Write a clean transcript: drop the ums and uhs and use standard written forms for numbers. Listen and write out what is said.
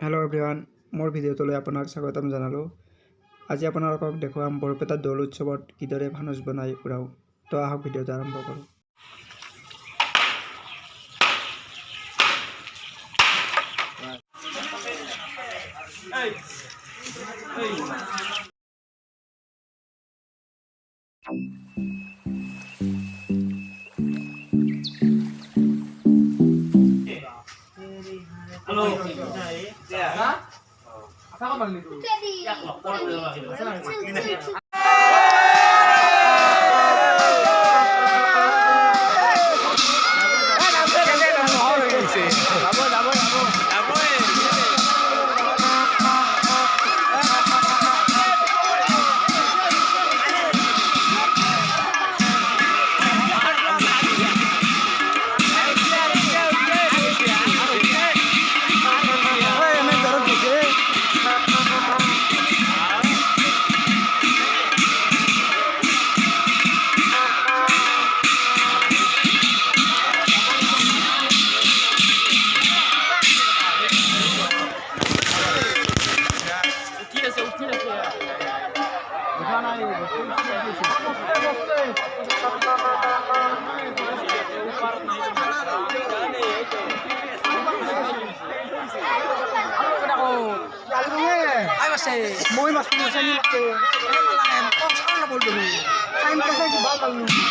Hello' everyone, মোৰ ভিডিঅ'টোলৈ আপোনাক স্বাগতম জনালোঁ। আজি আপোনালোকক দেখুৱাম বৰপেটা দৌল উৎসৱত কিদৰে ফানুচ বনাই উৰাওঁ। তো আহক ভিডিঅ'টো আৰম্ভ কৰোঁ। Halo. Ya. Apa kabar itu? Ya, lapor dulu. Moi mas punya ni ke. Kok sekarang boleh dulu. Kain kasih di bawah.